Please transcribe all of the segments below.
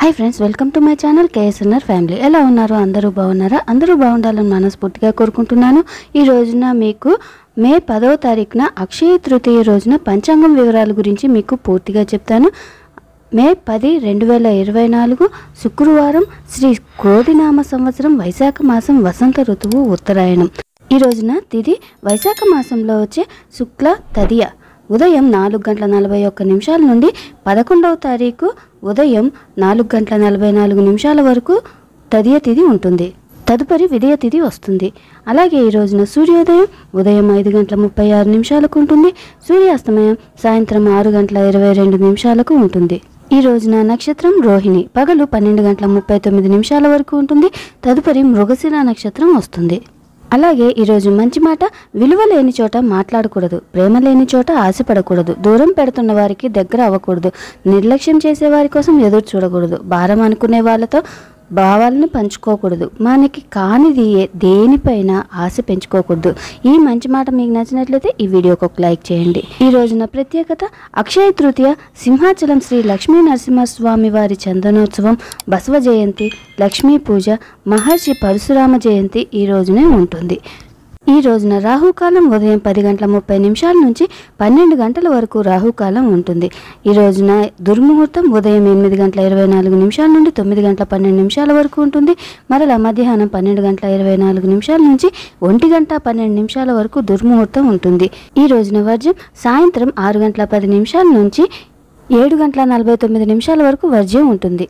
Hi friends, welcome to my channel KSNR family. ఎలా ఉన్నారు? అందరూ బాగున్నారా? అందరూ బాగుండాలని మనస్ఫూర్తిగా కోరుకుంటున్నాను. ఈ రోజున మీకు మే 10వ తారీఖున అక్షయ తృతీయ రోజున పంచాంగం వివరాల గురించి మీకు పూర్తిగా చెప్తాను. మే 10, 2024 శుక్రవారం, శ్రీ క్రోధినామ సంవత్సరం, వైశాఖ మాసం, వసంత ఋతువు, ఉత్తరాయణం. ఈ రోజున తిథి వైశాఖ మాసంలో వచ్చే శుక్ల తదియ ఉదయం 4:41 నుండి 11వ తారీఖు ఉదయం 4:44 వరకు తదియ తిథి ఉంటుంది. తదుపరి విదయ తిథి వస్తుంది. అలాగే ఈ రోజున సూర్యోదయం ఉదయం 5:36 ఉంటుంది. సూర్యాస్తమయం సాయంత్రం 6:22 ఉంటుంది. ఈ రోజున నక్షత్రం రోహిణి పగలు 12:39 వరకు ఉంటుంది. తదుపరి మృగశిర నక్షత్రం వస్తుంది. అలాగే ఈరోజు మంచి మాట, విలువ లేని చోట మాట్లాడకూడదు, ప్రేమ లేని చోట ఆశపడకూడదు, దూరం పెడుతున్న వారికి దగ్గర అవ్వకూడదు, నిర్లక్ష్యం చేసే వారి కోసం ఎదురు చూడకూడదు, భారం అనుకునే వాళ్ళతో భావాలను పంచుకోకూడదు, మనకి కానిది దేనిపైన ఆశ పెంచుకోకూడదు. ఈ మంచి మాట మీకు నచ్చినట్లయితే ఈ వీడియోకి ఒక లైక్ చేయండి. ఈ రోజున ప్రత్యేకత అక్షయ తృతీయ, సింహాచలం శ్రీ లక్ష్మీ నరసింహస్వామి వారి చందనోత్సవం, బసవ జయంతి, లక్ష్మీ పూజ, మహర్షి పరశురామ జయంతి ఈ రోజునే ఉంటుంది. ఈ రోజున రాహుకాలం ఉదయం 10:30 నుంచి 12 వరకు రాహుకాలం ఉంటుంది. ఈ రోజున దుర్ముహూర్తం ఉదయం 8:24 నుండి 9:12 వరకు ఉంటుంది. మరలా మధ్యాహ్నం 12:24 నుంచి 1:12 వరకు దుర్ముహూర్తం ఉంటుంది. ఈ రోజున వర్జ్యం సాయంత్రం 6:10 నుంచి 7:49 వరకు వర్జ్యం ఉంటుంది.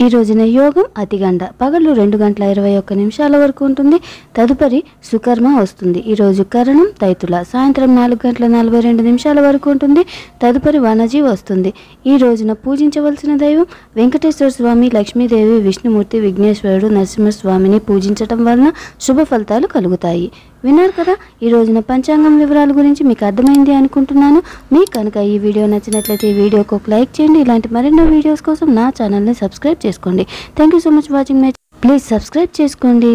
ఈ రోజున యోగం అతిగండ పగలు 2:21 వరకు ఉంటుంది. తదుపరి సుకర్మ వస్తుంది. ఈరోజు కరణం తైతుల సాయంత్రం 4:42 వరకు ఉంటుంది. తదుపరి వనజీ వస్తుంది. ఈ రోజున పూజించవలసిన దైవం వెంకటేశ్వర స్వామి, లక్ష్మీదేవి, విష్ణుమూర్తి, విఘ్నేశ్వరుడు, నరసింహస్వామిని పూజించటం వలన శుభ ఫలితాలు కలుగుతాయి. విన్నారు కదా, ఈ రోజున పంచాంగం వివరాల గురించి మీకు అర్థమైంది అనుకుంటున్నాను. మీకు కనుక ఈ వీడియో నచ్చినట్లయితే ఈ వీడియోకి ఒక లైక్ చేయండి. ఇలాంటి మరెన్నో వీడియోస్ కోసం నా ఛానల్ని సబ్స్క్రైబ్ చేసుకోండి. Thank you so much watching my. Please subscribe చేసుకోండి.